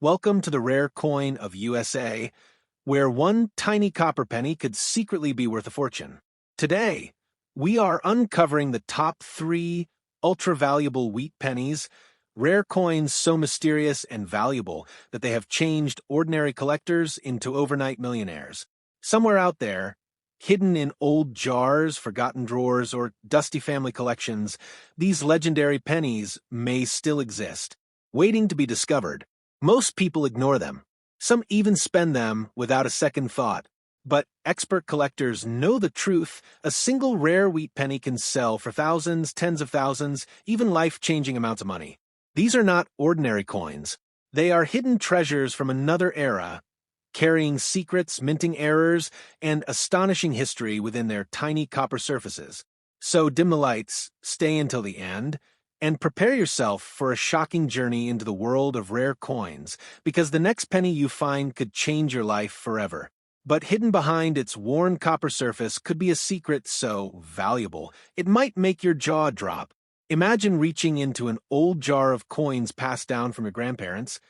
Welcome to the rare coin of USA, where one tiny copper penny could secretly be worth a fortune. Today, we are uncovering the top 3 ultra-valuable wheat pennies, rare coins so mysterious and valuable that they have changed ordinary collectors into overnight millionaires. Somewhere out there, hidden in old jars, forgotten drawers, or dusty family collections, these legendary pennies may still exist, waiting to be discovered. Most people ignore them. Some even spend them without a second thought. But expert collectors know the truth. A single rare wheat penny can sell for thousands, tens of thousands, even life-changing amounts of money. These are not ordinary coins. They are hidden treasures from another era, carrying secrets, minting errors, and astonishing history within their tiny copper surfaces. So dim the lights, stay until the end, and prepare yourself for a shocking journey into the world of rare coins, because the next penny you find could change your life forever. But hidden behind its worn copper surface could be a secret so valuable, it might make your jaw drop. Imagine reaching into an old jar of coins passed down from your grandparents,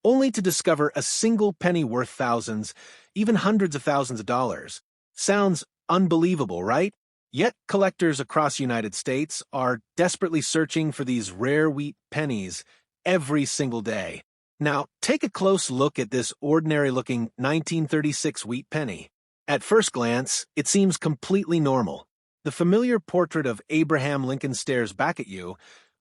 only to discover a single penny worth thousands, even hundreds of thousands of dollars. Sounds unbelievable, right? Yet collectors across the United States are desperately searching for these rare wheat pennies every single day. Now, take a close look at this ordinary-looking 1936 wheat penny. At first glance, it seems completely normal. The familiar portrait of Abraham Lincoln stares back at you,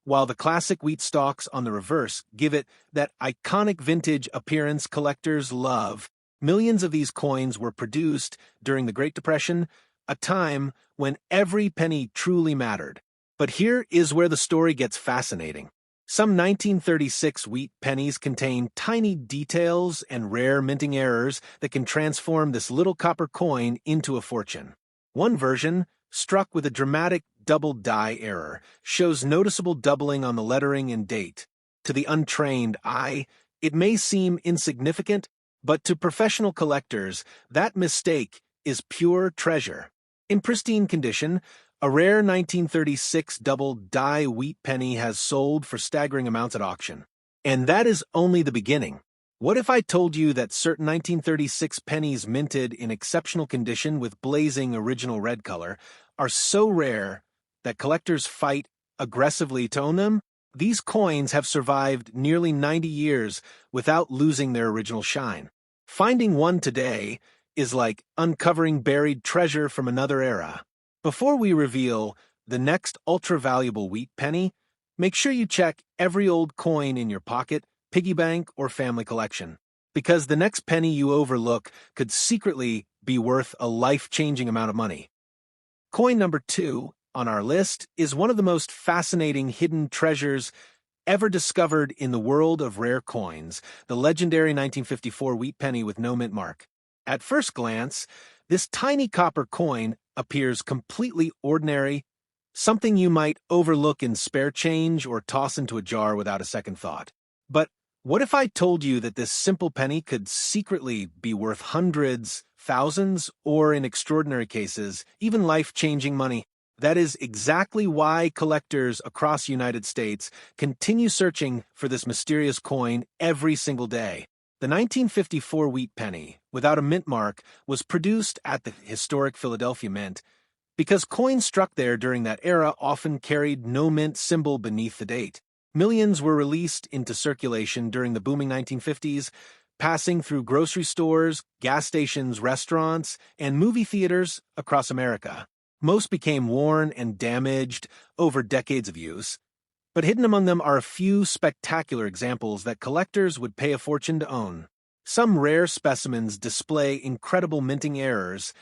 while the classic wheat stalks on the reverse give it that iconic vintage appearance collectors love. Millions of these coins were produced during the Great Depression, a time when every penny truly mattered. But here is where the story gets fascinating. Some 1936 wheat pennies contain tiny details and rare minting errors that can transform this little copper coin into a fortune. One version, struck with a dramatic double die error, shows noticeable doubling on the lettering and date. To the untrained eye, it may seem insignificant, but to professional collectors, that mistake is pure treasure. In pristine condition, a rare 1936 double die wheat penny has sold for staggering amounts at auction. And that is only the beginning. What if I told you that certain 1936 pennies minted in exceptional condition with blazing original red color are so rare that collectors fight aggressively to own them? These coins have survived nearly 90 years without losing their original shine. Finding one today is like uncovering buried treasure from another era. Before we reveal the next ultra-valuable wheat penny, make sure you check every old coin in your pocket, piggy bank, or family collection, because the next penny you overlook could secretly be worth a life-changing amount of money. Coin number 2 on our list is one of the most fascinating hidden treasures ever discovered in the world of rare coins, the legendary 1954 wheat penny with no mint mark. At first glance, this tiny copper coin appears completely ordinary, something you might overlook in spare change or toss into a jar without a second thought. But what if I told you that this simple penny could secretly be worth hundreds, thousands, or in extraordinary cases, even life-changing money? That is exactly why collectors across the United States continue searching for this mysterious coin every single day. The 1954 wheat penny, without a mint mark, was produced at the historic Philadelphia Mint because coins struck there during that era often carried no mint symbol beneath the date. Millions were released into circulation during the booming 1950s, passing through grocery stores, gas stations, restaurants, and movie theaters across America. Most became worn and damaged over decades of use, but hidden among them are a few spectacular examples that collectors would pay a fortune to own. Some rare specimens display incredible minting errors,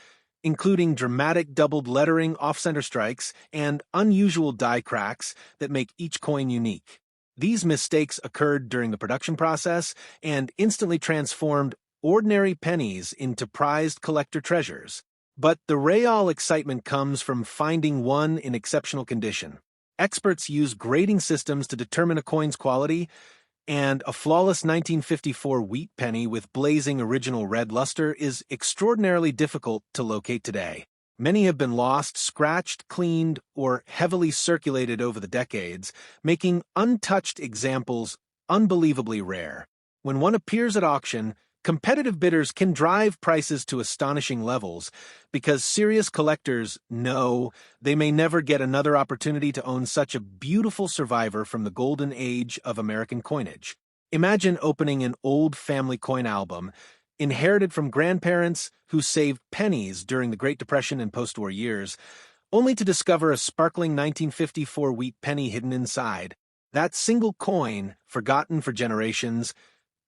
including dramatic doubled lettering off-center strikes and unusual die cracks that make each coin unique. These mistakes occurred during the production process and instantly transformed ordinary pennies into prized collector treasures. But the real excitement comes from finding one in exceptional condition. Experts use grading systems to determine a coin's quality, and a flawless 1954 wheat penny with blazing original red luster is extraordinarily difficult to locate today. Many have been lost, scratched, cleaned, or heavily circulated over the decades, making untouched examples unbelievably rare. When one appears at auction, competitive bidders can drive prices to astonishing levels because serious collectors know they may never get another opportunity to own such a beautiful survivor from the golden age of American coinage. Imagine opening an old family coin album, inherited from grandparents who saved pennies during the Great Depression and post-war years, only to discover a sparkling 1954 wheat penny hidden inside. That single coin, forgotten for generations,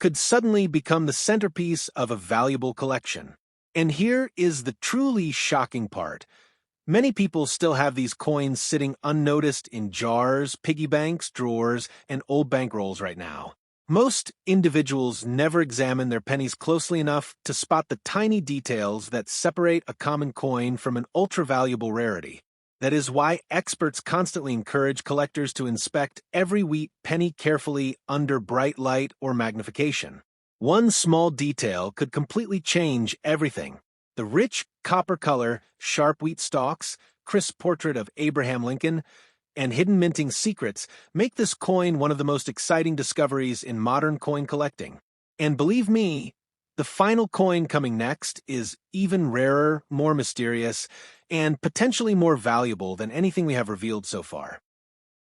could suddenly become the centerpiece of a valuable collection. And here is the truly shocking part. Many people still have these coins sitting unnoticed in jars, piggy banks, drawers, and old bankrolls right now. Most individuals never examine their pennies closely enough to spot the tiny details that separate a common coin from an ultra-valuable rarity. That is why experts constantly encourage collectors to inspect every wheat penny carefully under bright light or magnification. One small detail could completely change everything. The rich copper color, sharp wheat stalks, crisp portrait of Abraham Lincoln, and hidden minting secrets make this coin one of the most exciting discoveries in modern coin collecting. And believe me, the final coin coming next is even rarer, more mysterious, and potentially more valuable than anything we have revealed so far.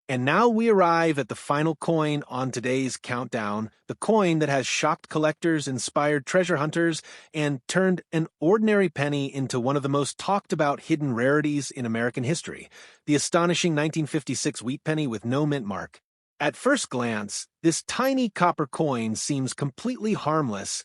And now we arrive at the final coin on today's countdown, the coin that has shocked collectors, inspired treasure hunters, and turned an ordinary penny into one of the most talked about hidden rarities in American history, the astonishing 1956 wheat penny with no mint mark. At first glance, this tiny copper coin seems completely harmless,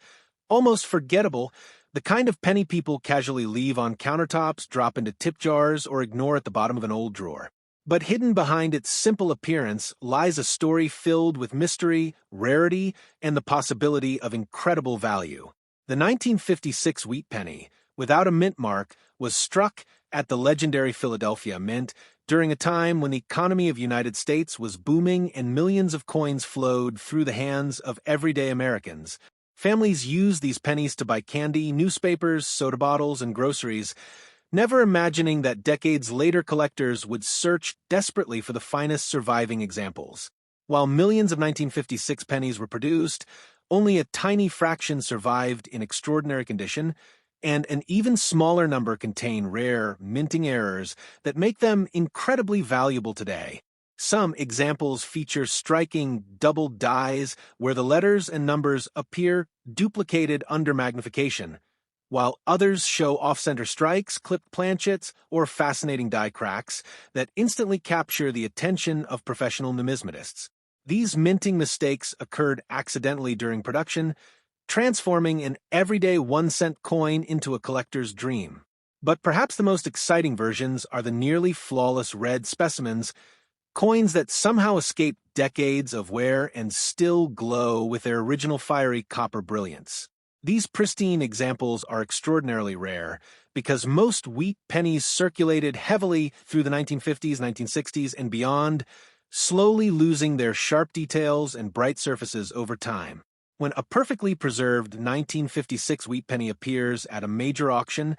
almost forgettable, the kind of penny people casually leave on countertops, drop into tip jars, or ignore at the bottom of an old drawer. But hidden behind its simple appearance lies a story filled with mystery, rarity, and the possibility of incredible value. The 1956 wheat penny, without a mint mark, was struck at the legendary Philadelphia Mint during a time when the economy of the United States was booming and millions of coins flowed through the hands of everyday Americans. Families used these pennies to buy candy, newspapers, soda bottles, and groceries, never imagining that decades later collectors would search desperately for the finest surviving examples. While millions of 1956 pennies were produced, only a tiny fraction survived in extraordinary condition, and an even smaller number contain rare, minting errors that make them incredibly valuable today. Some examples feature striking double dies where the letters and numbers appear duplicated under magnification, while others show off-center strikes, clipped planchets, or fascinating die cracks that instantly capture the attention of professional numismatists. These minting mistakes occurred accidentally during production, transforming an everyday 1-cent coin into a collector's dream. But perhaps the most exciting versions are the nearly flawless red specimens, coins that somehow escape decades of wear and still glow with their original fiery copper brilliance. These pristine examples are extraordinarily rare because most wheat pennies circulated heavily through the 1950s, 1960s, and beyond, slowly losing their sharp details and bright surfaces over time. When a perfectly preserved 1956 wheat penny appears at a major auction,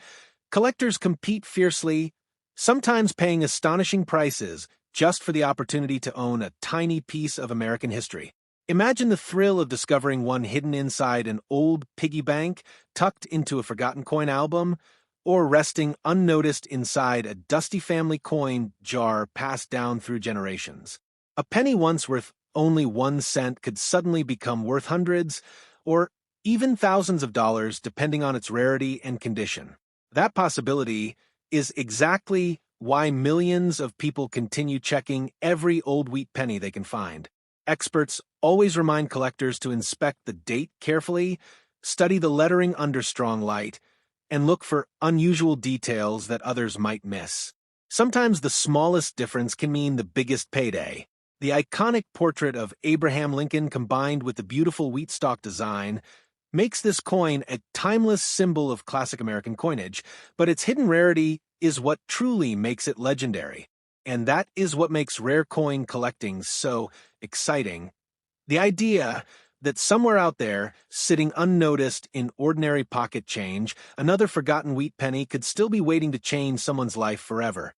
collectors compete fiercely, sometimes paying astonishing prices just for the opportunity to own a tiny piece of American history. Imagine the thrill of discovering one hidden inside an old piggy bank, tucked into a forgotten coin album, or resting unnoticed inside a dusty family coin jar passed down through generations. A penny once worth only 1 cent could suddenly become worth hundreds, or even thousands of dollars depending on its rarity and condition. That possibility is exactly why millions of people continue checking every old wheat penny they can find. Experts always remind collectors to inspect the date carefully, study the lettering under strong light, and look for unusual details that others might miss. Sometimes the smallest difference can mean the biggest payday. The iconic portrait of Abraham Lincoln combined with the beautiful wheat stalk design makes this coin a timeless symbol of classic American coinage, but its hidden rarity is what truly makes it legendary. And that is what makes rare coin collecting so exciting. The idea that somewhere out there, sitting unnoticed in ordinary pocket change, another forgotten wheat penny could still be waiting to change someone's life forever.